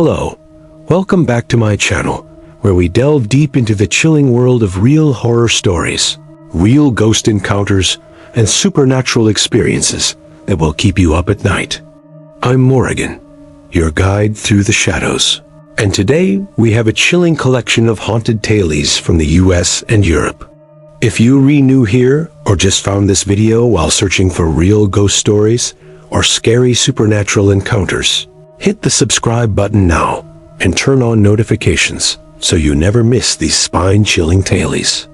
Hello, welcome back to my channel, where we delve deep into the chilling world of real horror stories, real ghost encounters, and supernatural experiences that will keep you up at night. I'm Morrigan, your guide through the shadows, and today we have a chilling collection of haunted tales from the US and Europe. If you're new here or just found this video while searching for real ghost stories or scary supernatural encounters, hit the subscribe button now and turn on notifications so you never miss these spine-chilling tales.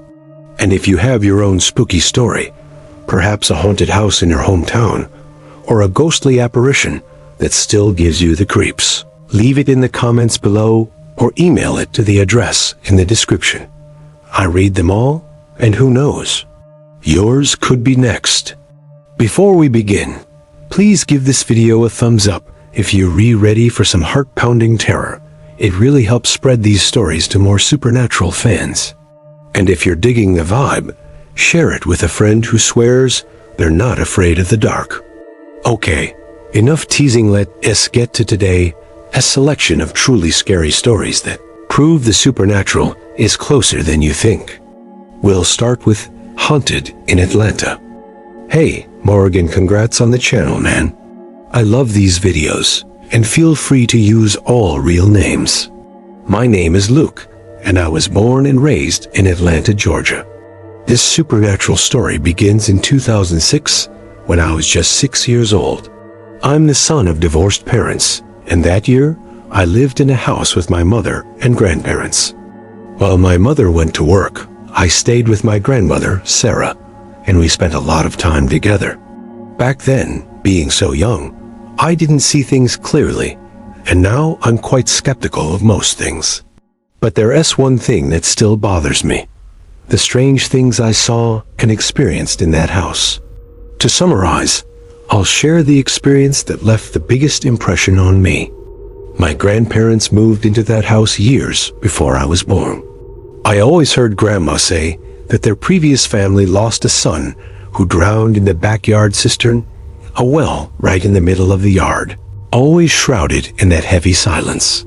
And if you have your own spooky story, perhaps a haunted house in your hometown, or a ghostly apparition that still gives you the creeps, leave it in the comments below or email it to the address in the description. I read them all, and who knows, yours could be next. Before we begin, please give this video a thumbs up if you're ready for some heart-pounding terror. It really helps spread these stories to more supernatural fans. And if you're digging the vibe, share it with a friend who swears they're not afraid of the dark. Okay, enough teasing, let us get to today, a selection of truly scary stories that prove the supernatural is closer than you think. We'll start with Haunted in Atlanta. Hey, Morrigan, congrats on the channel, man. I love these videos, and feel free to use all real names. My name is Luke, and I was born and raised in Atlanta, Georgia. This supernatural story begins in 2006, when I was just 6 years old. I'm the son of divorced parents, and that year, I lived in a house with my mother and grandparents. While my mother went to work, I stayed with my grandmother, Sarah, and we spent a lot of time together. Back then, being so young, I didn't see things clearly, and now I'm quite skeptical of most things. But there is one thing that still bothers me: the strange things I saw and experienced in that house. To summarize, I'll share the experience that left the biggest impression on me. My grandparents moved into that house years before I was born. I always heard Grandma say that their previous family lost a son who drowned in the backyard cistern, a well right in the middle of the yard, always shrouded in that heavy silence.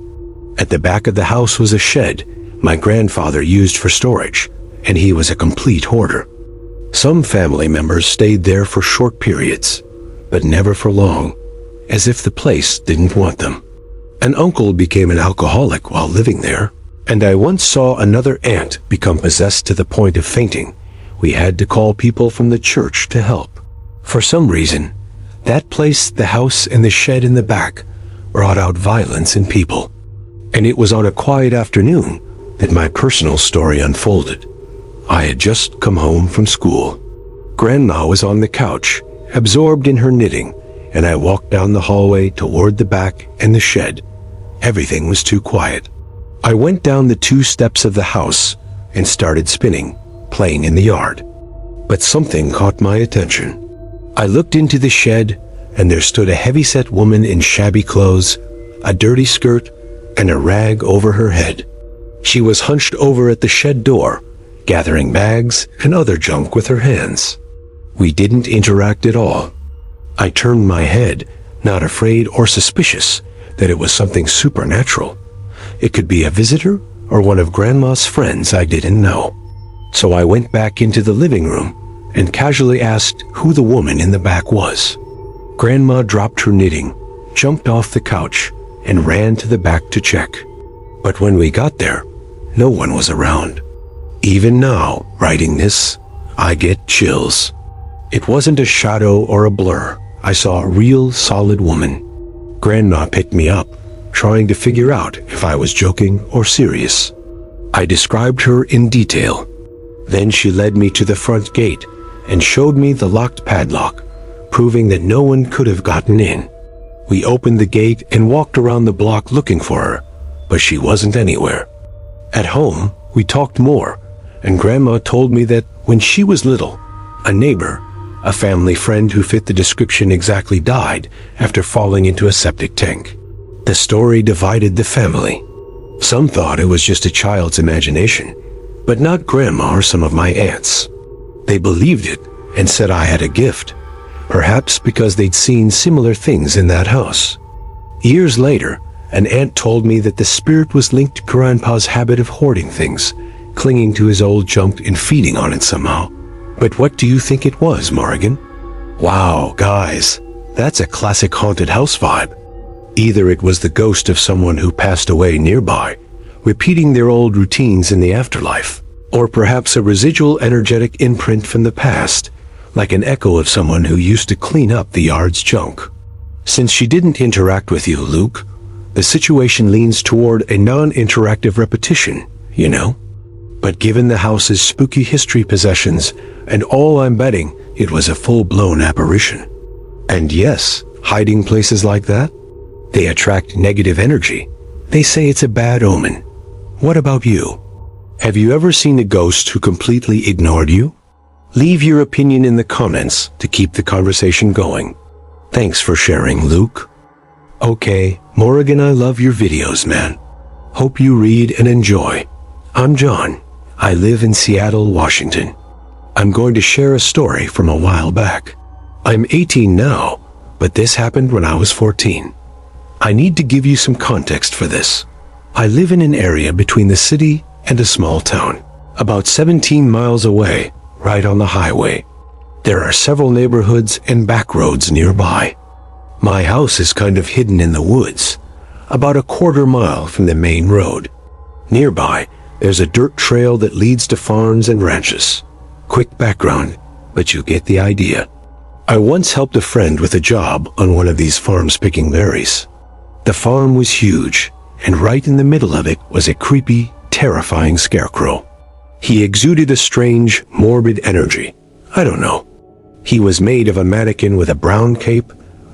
At the back of the house was a shed my grandfather used for storage, and he was a complete hoarder. Some family members stayed there for short periods, but never for long, as if the place didn't want them. An uncle became an alcoholic while living there, and I once saw another aunt become possessed to the point of fainting. We had to call people from the church to help. For some reason, that place, the house, and the shed in the back brought out violence in people. And it was on a quiet afternoon that my personal story unfolded. I had just come home from school. Grandma was on the couch, absorbed in her knitting, and I walked down the hallway toward the back and the shed. Everything was too quiet. I went down the 2 steps of the house and started spinning, playing in the yard. But something caught my attention. I looked into the shed, and there stood a heavy-set woman in shabby clothes, a dirty skirt, and a rag over her head. She was hunched over at the shed door, gathering bags and other junk with her hands. We didn't interact at all. I turned my head, not afraid or suspicious that it was something supernatural. It could be a visitor or one of Grandma's friends I didn't know. So I went back into the living room and casually asked who the woman in the back was. Grandma dropped her knitting, jumped off the couch, and ran to the back to check. But when we got there, no one was around. Even now, writing this, I get chills. It wasn't a shadow or a blur. I saw a real, solid woman. Grandma picked me up, trying to figure out if I was joking or serious. I described her in detail. Then she led me to the front gate and showed me the locked padlock, proving that no one could have gotten in. We opened the gate and walked around the block looking for her, but she wasn't anywhere. At home, we talked more, and Grandma told me that when she was little, a neighbor, a family friend who fit the description exactly, died after falling into a septic tank. The story divided the family. Some thought it was just a child's imagination, but not Grandma or some of my aunts. They believed it and said I had a gift, perhaps because they'd seen similar things in that house. Years later, An aunt told me that the spirit was linked to Grandpa's habit of hoarding things, clinging to his old junk and feeding on it somehow. But what do you think it was, Morrigan? Wow, guys, that's a classic haunted house vibe. Either it was the ghost of someone who passed away nearby, repeating their old routines in the afterlife, or perhaps a residual energetic imprint from the past, like an echo of someone who used to clean up the yard's junk. Since she didn't interact with you, Luke, the situation leans toward a non-interactive repetition, you know? But given the house's spooky history possessions, and all I'm betting, it was a full-blown apparition. And yes, hiding places like that, they attract negative energy. They say it's a bad omen. What about you? Have you ever seen a ghost who completely ignored you? Leave your opinion in the comments to keep the conversation going. Thanks for sharing, Luke. Okay, Morrigan, I love your videos, man. Hope you read and enjoy. I'm John. I live in Seattle, Washington. I'm going to share a story from a while back. I'm 18 now, but this happened when I was 14. I need to give you some context for this. I live in an area between the city and a small town, about 17 miles away, right on the highway. There are several neighborhoods and back roads nearby. My house is kind of hidden in the woods, about a quarter mile from the main road. Nearby, there's a dirt trail that leads to farms and ranches. Quick background, but you get the idea. I once helped a friend with a job on one of these farms picking berries. The farm was huge, and right in the middle of it was a creepy, terrifying scarecrow. He exuded a strange, morbid energy. I don't know. He was made of a mannequin with a brown cape,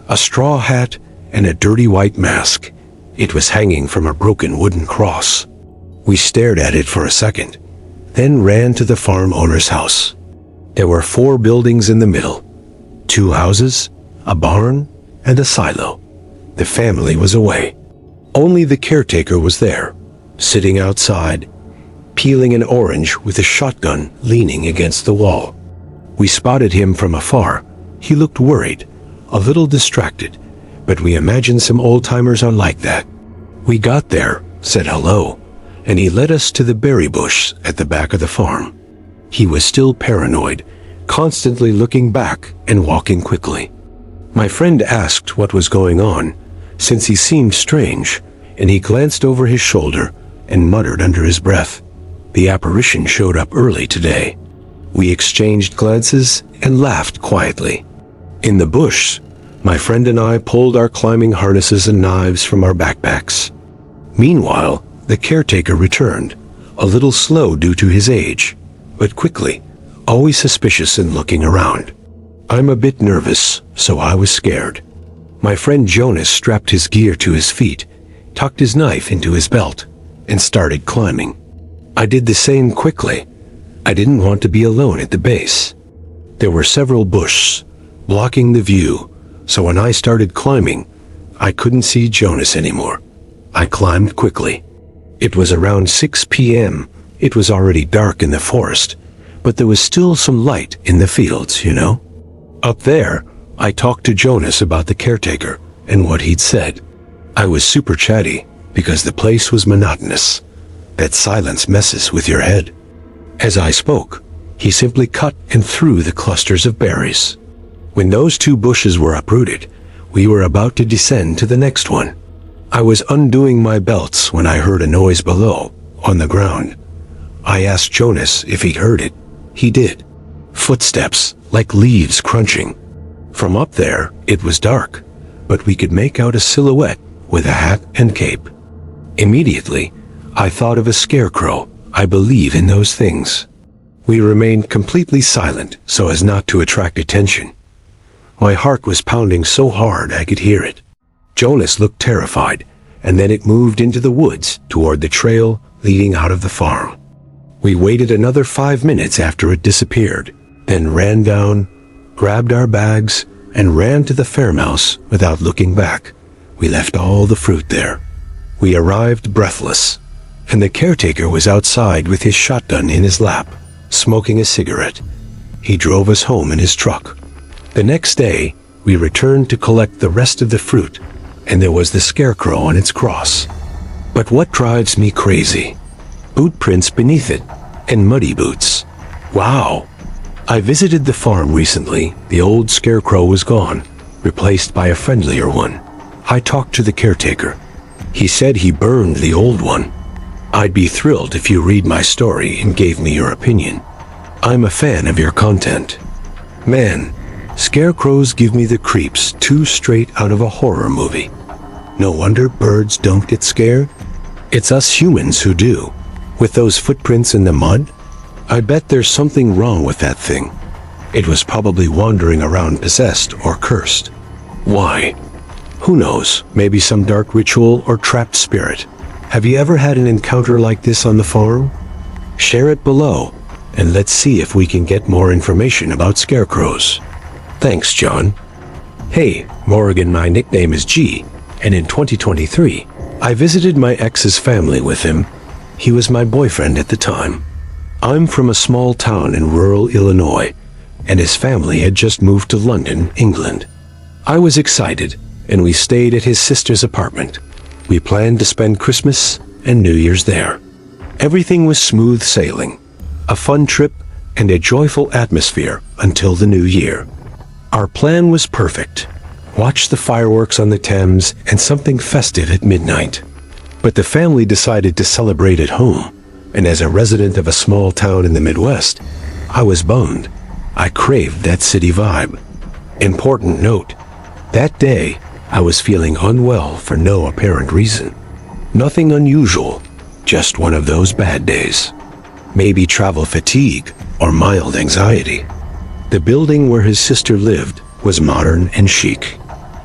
a straw hat, and a dirty white mask. It was hanging from a broken wooden cross. We stared at it for a second, then ran to the farm owner's house. There were 4 buildings in the middle, 2 houses, a barn, and a silo. The family was away. Only the caretaker was there, sitting outside, peeling an orange with a shotgun leaning against the wall. We spotted him from afar. He looked worried, a little distracted, but we imagined some old-timers are like that. We got there, said hello, and he led us to the berry bush at the back of the farm. He was still paranoid, constantly looking back and walking quickly. My friend asked what was going on, since he seemed strange, and he glanced over his shoulder and muttered under his breath, "The apparition showed up early today." We exchanged glances and laughed quietly. In the bush, my friend and I pulled our climbing harnesses and knives from our backpacks. Meanwhile, the caretaker returned, a little slow due to his age, but quickly, always suspicious and looking around. I'm a bit nervous, so I was scared. My friend Jonas strapped his gear to his feet, tucked his knife into his belt, and started climbing. I did the same quickly. I didn't want to be alone at the base. There were several bushes blocking the view, so when I started climbing, I couldn't see Jonas anymore. I climbed quickly. It was around 6 p.m. It was already dark in the forest, but there was still some light in the fields, you know? Up there, I talked to Jonas about the caretaker and what he'd said. I was super chatty because the place was monotonous. That silence messes with your head. As I spoke, he simply cut and threw the clusters of berries. When those 2 bushes were uprooted, we were about to descend to the next one. I was undoing my belts when I heard a noise below, on the ground. I asked Jonas if he'd heard it. He did. Footsteps, like leaves crunching. From up there, it was dark, but we could make out a silhouette with a hat and cape. Immediately, I thought of a scarecrow. I believe in those things. We remained completely silent so as not to attract attention. My heart was pounding so hard I could hear it. Jonas looked terrified, and then it moved into the woods toward the trail leading out of the farm. We waited another 5 minutes after it disappeared, then ran down, grabbed our bags, and ran to the farmhouse without looking back. We left all the fruit there. We arrived breathless, and the caretaker was outside with his shotgun in his lap, smoking a cigarette. He drove us home in his truck. The next day, we returned to collect the rest of the fruit, and there was the Scarecrow on its cross. But what drives me crazy? Boot prints beneath it, and muddy boots. Wow! I visited the farm recently. The old Scarecrow was gone, replaced by a friendlier one. I talked to the caretaker. He said he burned the old one. I'd be thrilled if you read my story and gave me your opinion. I'm a fan of your content. Man, scarecrows give me the creeps too straight out of a horror movie. No wonder birds don't get scared. It's us humans who do. With those footprints in the mud, I bet there's something wrong with that thing. It was probably wandering around possessed or cursed. Why? Who knows? Maybe some dark ritual or trapped spirit. Have you ever had an encounter like this on the farm? Share it below, and let's see if we can get more information about scarecrows. Thanks, John. Hey, Morgan, my nickname is G, and in 2023, I visited my ex's family with him. He was my boyfriend at the time. I'm from a small town in rural Illinois, and his family had just moved to London, England. I was excited, and we stayed at his sister's apartment. We planned to spend Christmas and New Year's there. Everything was smooth sailing, a fun trip, and a joyful atmosphere until the new year. Our plan was perfect. Watch the fireworks on the Thames and something festive at midnight. But the family decided to celebrate at home, and as a resident of a small town in the Midwest, I was bummed. I craved that city vibe. Important note, that day, I was feeling unwell for no apparent reason. Nothing unusual, just one of those bad days. Maybe travel fatigue or mild anxiety. The building where his sister lived was modern and chic.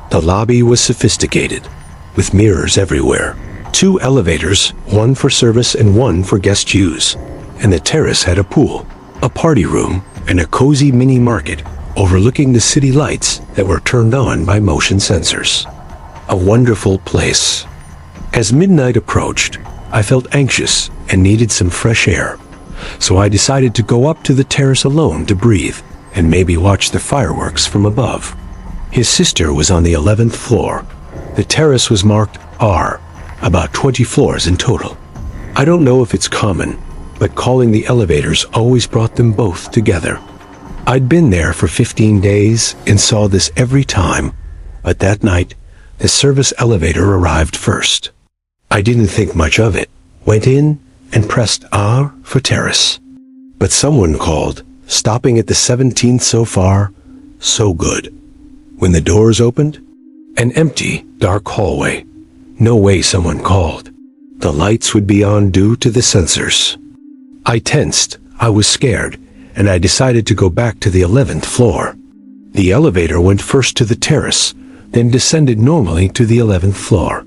The lobby was sophisticated, with mirrors everywhere. 2 elevators, one for service and one for guest use. And the terrace had a pool, a party room, and a cozy mini market overlooking the city lights that were turned on by motion sensors. A wonderful place. As midnight approached, I felt anxious and needed some fresh air. So I decided to go up to the terrace alone to breathe and maybe watch the fireworks from above. His sister was on the 11th floor. The terrace was marked R, about 20 floors in total. I don't know if it's common, but calling the elevators always brought them both together. I'd been there for 15 days and saw this every time, but that night, the service elevator arrived first. I didn't think much of it, went in and pressed R for terrace. But someone called, stopping at the 17th so far, so good. When the doors opened, an empty, dark hallway. No way someone called. The lights would be on due to the sensors. I tensed, I was scared, and I decided to go back to the 11th floor. The elevator went first to the terrace, then descended normally to the 11th floor.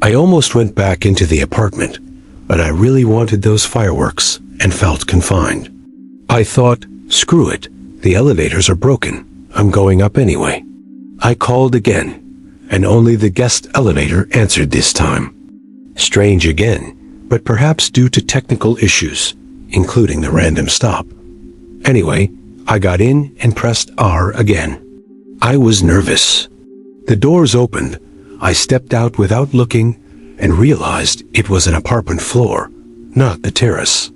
I almost went back into the apartment, but I really wanted those fireworks and felt confined. I thought, screw it, the elevators are broken. I'm going up anyway. I called again, and only the guest elevator answered this time. Strange again, but perhaps due to technical issues, including the random stop. Anyway, I got in and pressed R again. I was nervous. The doors opened. I stepped out without looking and realized it was an apartment floor, not the terrace.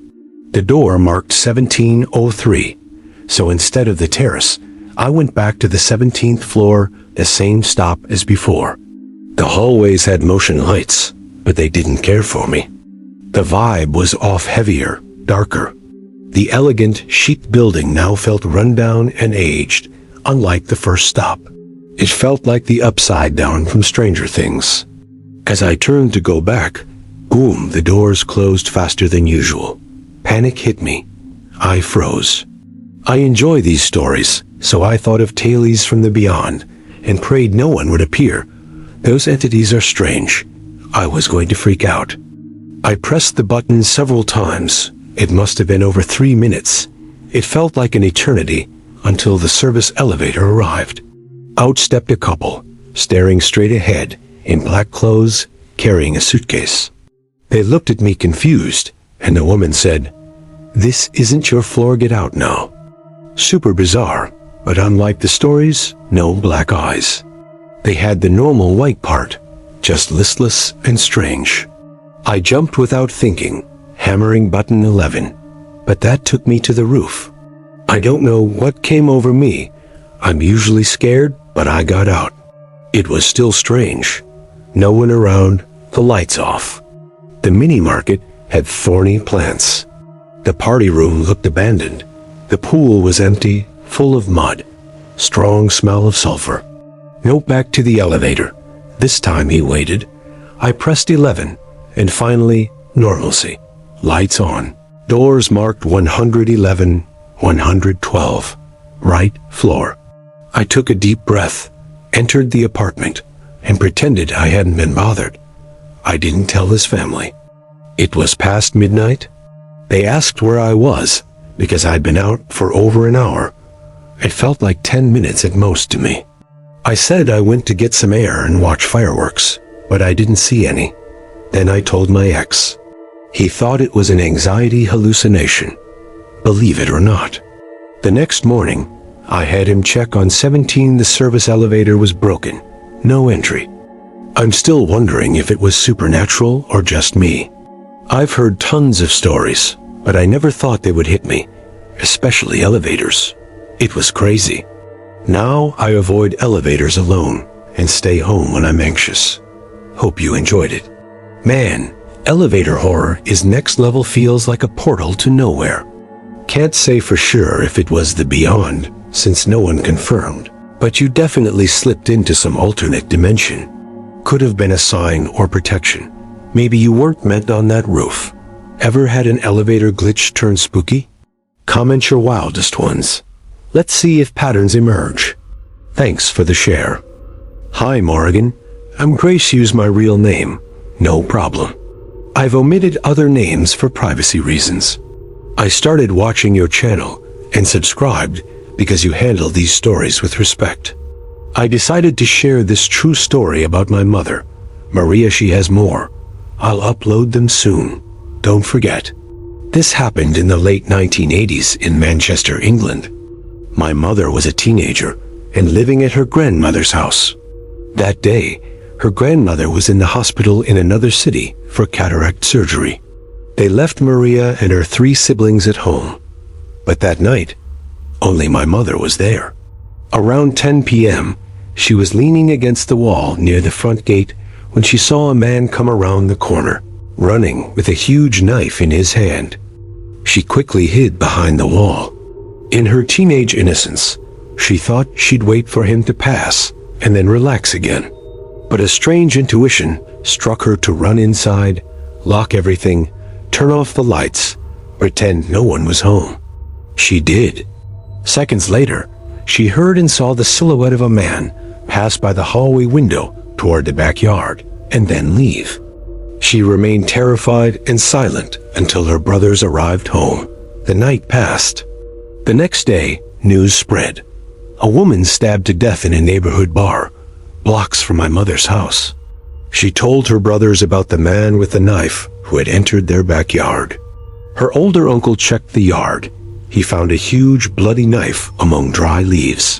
The door marked 1703, so instead of the terrace, I went back to the 17th floor, the same stop as before. The hallways had motion lights, but they didn't care for me. The vibe was off, heavier, darker. The elegant, chic building now felt rundown and aged, unlike the first stop. It felt like the Upside Down from Stranger Things. As I turned to go back, boom, the doors closed faster than usual. Panic hit me. I froze. I enjoy these stories, so I thought of Tales from the Beyond and prayed no one would appear. Those entities are strange. I was going to freak out. I pressed the button several times. It must have been over 3 minutes. It felt like an eternity until the service elevator arrived. Out stepped a couple, staring straight ahead, in black clothes, carrying a suitcase. They looked at me confused, and the woman said, "This isn't your floor, get out now." Super bizarre, but unlike the stories, no black eyes. They had the normal white part, just listless and strange. I jumped without thinking, hammering button 11, but that took me to the roof. I don't know what came over me. I'm usually scared, but I got out. It was still strange. No one around, the lights off. The mini-market had thorny plants. The party room looked abandoned. The pool was empty, full of mud. Strong smell of sulfur. No back to the elevator. This time he waited. I pressed 11, and finally, normalcy. Lights on. Doors marked 111, 112. Right floor. I took a deep breath, entered the apartment, and pretended I hadn't been bothered. I didn't tell his family. It was past midnight. They asked where I was, because I'd been out for over an hour. It felt like 10 minutes at most to me. I said I went to get some air and watch fireworks, but I didn't see any. Then I told my ex. He thought it was an anxiety hallucination. Believe it or not. The next morning, I had him check on 17. The service elevator was broken. No entry. I'm still wondering if it was supernatural or just me. I've heard tons of stories, but I never thought they would hit me, especially elevators. It was crazy. Now I avoid elevators alone and stay home when I'm anxious. Hope you enjoyed it. Man, elevator horror is next level. Feels like a portal to nowhere. Can't say for sure if it was the beyond, since no one confirmed, but you definitely slipped into some alternate dimension. Could have been a sign or protection. Maybe you weren't meant on that roof. Ever had an elevator glitch turn spooky? Comment your wildest ones. Let's see if patterns emerge. Thanks for the share. Hi Morrigan, I'm Grace. Use my real name. No problem. I've omitted other names for privacy reasons. I started watching your channel and subscribed because you handle these stories with respect. I decided to share this true story about my mother, Maria. She has more. I'll upload them soon. Don't forget. This happened in the late 1980s in Manchester, England. My mother was a teenager and living at her grandmother's house. That day, her grandmother was in the hospital in another city for cataract surgery. They left Maria and her 3 siblings at home. But that night, only my mother was there. Around 10 p.m., she was leaning against the wall near the front gate when she saw a man come around the corner, running with a huge knife in his hand. She quickly hid behind the wall. In her teenage innocence, she thought she'd wait for him to pass and then relax again. But a strange intuition struck her to run inside, lock everything, turn off the lights, pretend no one was home. She did. Seconds later, she heard and saw the silhouette of a man pass by the hallway window toward the backyard and then leave. She remained terrified and silent until her brothers arrived home. The night passed. The next day, news spread. A woman stabbed to death in a neighborhood bar, blocks from my mother's house. She told her brothers about the man with the knife who had entered their backyard. Her older uncle checked the yard. He found a huge bloody knife among dry leaves.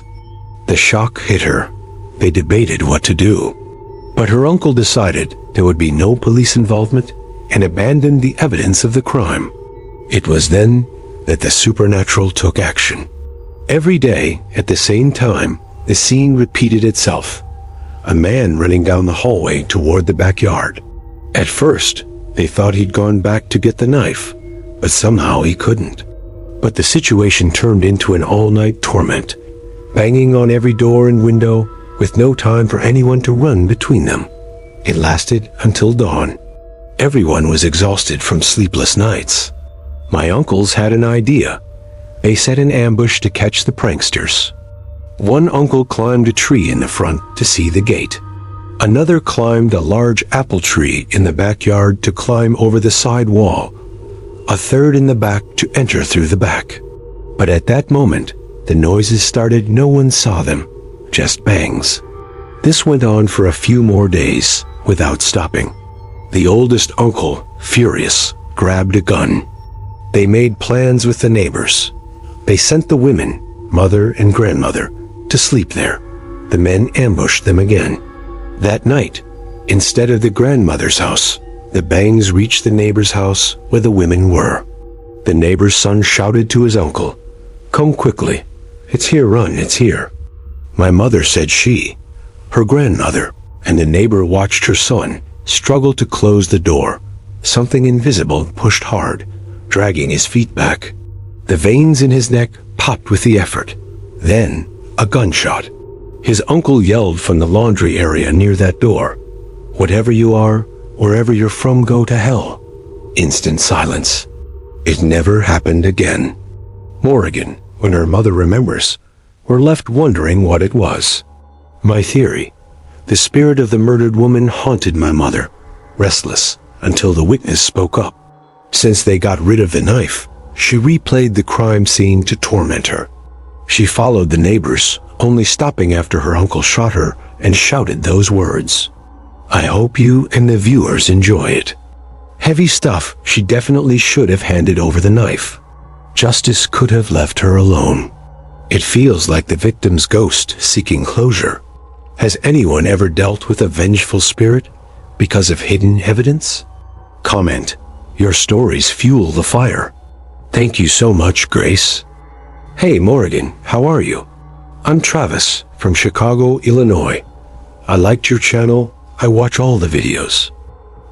The shock hit her. They debated what to do. But her uncle decided there would be no police involvement and abandoned the evidence of the crime. It was then that the supernatural took action. Every day, at the same time, the scene repeated itself. A man running down the hallway toward the backyard. At first, they thought he'd gone back to get the knife, but somehow he couldn't. But the situation turned into an all-night torment, banging on every door and window with no time for anyone to run between them. It lasted until dawn. Everyone was exhausted from sleepless nights. My uncles had an idea. They set an ambush to catch the pranksters. One uncle climbed a tree in the front to see the gate. Another climbed a large apple tree in the backyard to climb over the side wall. A third in the back to enter through the back. But at that moment, the noises started. No one saw them, just bangs. This went on for a few more days without stopping. The oldest uncle, furious, grabbed a gun. They made plans with the neighbors. They sent the women, mother and grandmother, to sleep there. The men ambushed them again. That night, Instead of the grandmother's house, the bangs reached the neighbor's house where the women were. The neighbor's son shouted to his uncle, "Come quickly. It's here, run, it's here." My mother said she, her grandmother, and the neighbor watched her son struggle to close the door. Something invisible pushed hard, dragging his feet back. The veins in his neck popped with the effort. Then, a gunshot. His uncle yelled from the laundry area near that door, "Whatever you are, wherever you're from, go to hell." Instant silence. It never happened again. Morrigan, when her mother remembers, were left wondering what it was. My theory: the spirit of the murdered woman haunted my mother, restless until the witness spoke up. Since they got rid of the knife, she replayed the crime scene to torment her. She followed the neighbors, only stopping after her uncle shot her and shouted those words. I hope you and the viewers enjoy it. Heavy stuff. She definitely should have handed over the knife. Justice could have left her alone. It feels like the victim's ghost seeking closure. Has anyone ever dealt with a vengeful spirit because of hidden evidence? Comment. Your stories fuel the fire. Thank you so much, Grace. Hey Morrigan, how are you? I'm Travis from Chicago, Illinois. I liked your channel. I watch all the videos.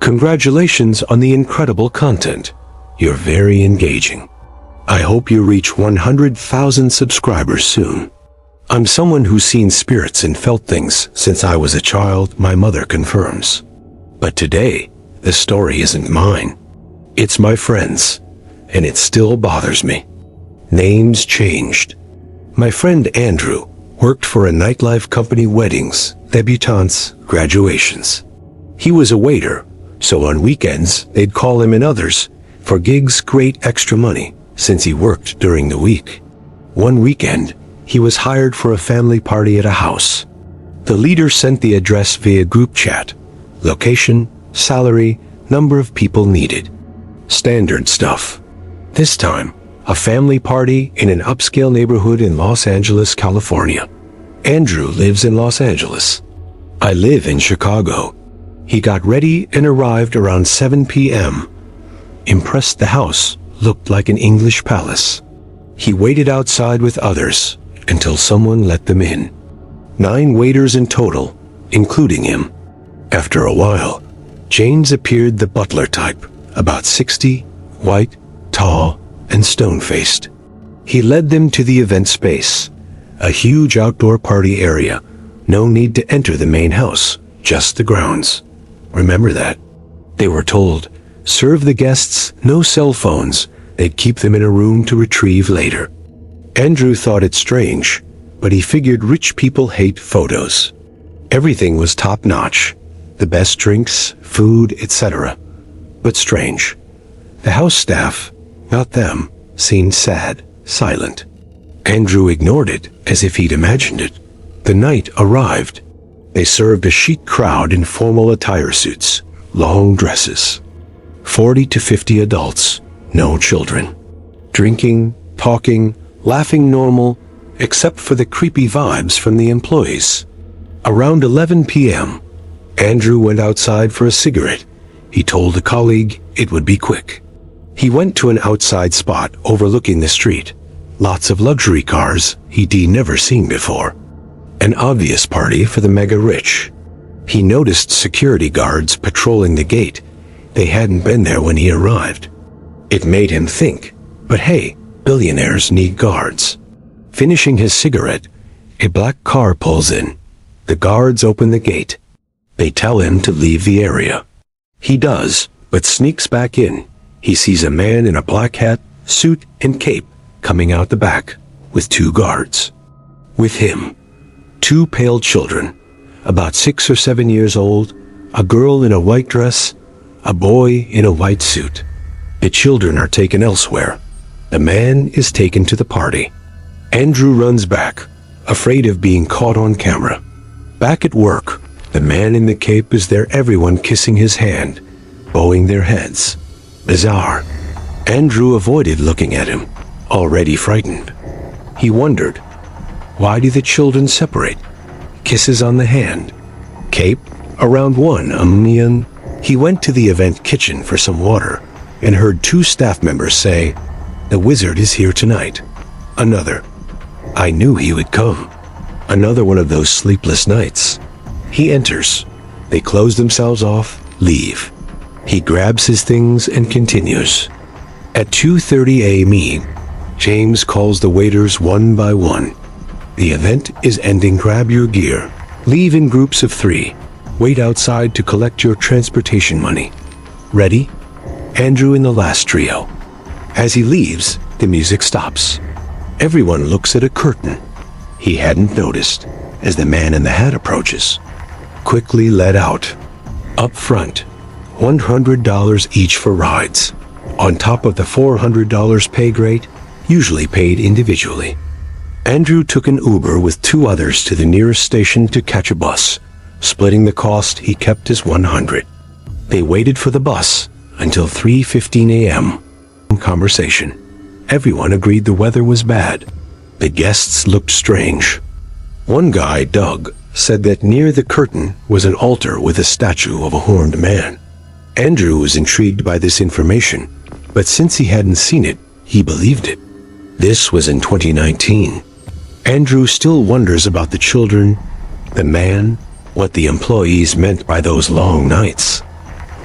Congratulations on the incredible content. You're very engaging. I hope you reach 100,000 subscribers soon. I'm someone who's seen spirits and felt things since I was a child, my mother confirms. But today, the story isn't mine. It's my friend's, and it still bothers me. Names changed. My friend Andrew worked for a nightlife company, weddings, debutantes, graduations. He was a waiter, so on weekends they'd call him and others for gigs, great extra money since he worked during the week. One weekend, he was hired for a family party at a house. The leader sent the address via group chat, location, salary, number of people needed. Standard stuff. This time, a family party in an upscale neighborhood in Los Angeles, California. Andrew lives in Los Angeles. I live in Chicago. He got ready and arrived around 7 p.m. Impressed, the house looked like an English palace. He waited outside with others until someone let them in. 9 waiters in total, including him. After a while, James appeared, the butler type, about 60, white, tall, and stone-faced. He led them to the event space, a huge outdoor party area. No need to enter the main house, just the grounds. Remember that. They were told, serve the guests, no cell phones. They'd keep them in a room to retrieve later. Andrew thought it strange, but he figured rich people hate photos. Everything was top-notch, the best drinks, food, etc. But strange. The house staff, not them, seemed sad, silent. Andrew ignored it as if he'd imagined it. The night arrived. They served a chic crowd in formal attire suits, long dresses. 40 to 50 adults, no children. Drinking, talking, laughing normal, except for the creepy vibes from the employees. Around 11 p.m., Andrew went outside for a cigarette. He told a colleague it would be quick. He went to an outside spot overlooking the street. Lots of luxury cars he'd never seen before. An obvious party for the mega rich. He noticed security guards patrolling the gate. They hadn't been there when he arrived. It made him think, but hey, billionaires need guards. Finishing his cigarette, a black car pulls in. The guards open the gate. They tell him to leave the area. He does, but sneaks back in. He sees a man in a black hat, suit, and cape coming out the back with 2 guards. With him, 2 pale children, about 6 or 7 years old, a girl in a white dress, a boy in a white suit. The children are taken elsewhere. The man is taken to the party. Andrew runs back, afraid of being caught on camera. Back at work, the man in the cape is there, everyone kissing his hand, bowing their heads. Bizarre. Andrew avoided looking at him, already frightened. He wondered, why do the children separate? Kisses on the hand. Cape, Around 1 a.m., he went to the event kitchen for some water and heard 2 staff members say, "The wizard is here tonight." Another, "I knew he would come." Another one of those sleepless nights. He enters. They close themselves off, leave. He grabs his things and continues. At 2:30 a.m., James calls the waiters one by one. The event is ending. Grab your gear. Leave in groups of 3. Wait outside to collect your transportation money. Ready? Andrew in the last trio. As he leaves, the music stops. Everyone looks at a curtain he hadn't noticed as the man in the hat approaches. Quickly let out. Up front, $100 each for rides, on top of the $400 pay grade, usually paid individually. Andrew took an Uber with 2 others to the nearest station to catch a bus. Splitting the cost, he kept his $100. They waited for the bus until 3:15 a.m. Conversation. Everyone agreed the weather was bad. The guests looked strange. One guy, Doug, said that near the curtain was an altar with a statue of a horned man. Andrew was intrigued by this information, but since he hadn't seen it, he believed it. This was in 2019. Andrew still wonders about the children, the man, what the employees meant by those long nights,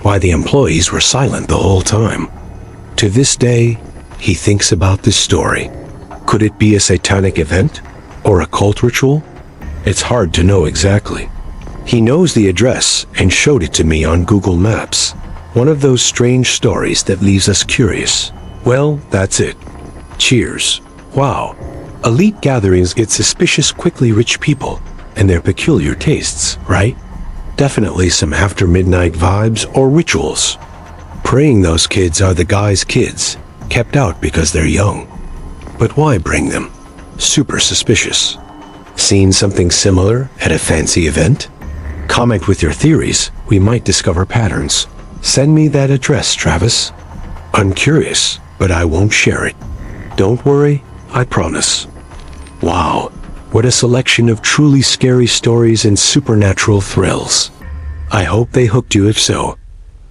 why the employees were silent the whole time. To this day, he thinks about this story. Could it be a satanic event or a cult ritual? It's hard to know exactly. He knows the address and showed it to me on Google Maps. One of those strange stories that leaves us curious. Well, that's it. Cheers. Wow. Elite gatherings get suspicious quickly rich people and their peculiar tastes, right? Definitely some after midnight vibes or rituals. Praying those kids are the guy's kids, kept out because they're young. But why bring them? Super suspicious. Seen something similar at a fancy event? Comment with your theories. We might discover patterns. Send me that address, Travis. I'm curious, but I won't share it. Don't worry, I promise. Wow, what a selection of truly scary stories and supernatural thrills. I hope they hooked you. If so,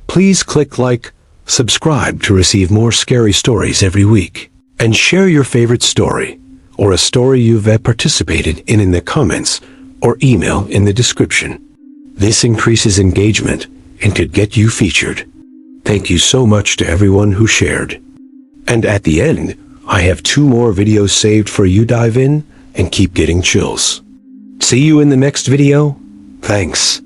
please click like, subscribe to receive more scary stories every week, and share your favorite story or a story you've participated in the comments or email in the description. This increases engagement and could get you featured. Thank you so much to everyone who shared. And at the end, I have 2 more videos saved for you. Dive in and keep getting chills. See you in the next video. Thanks.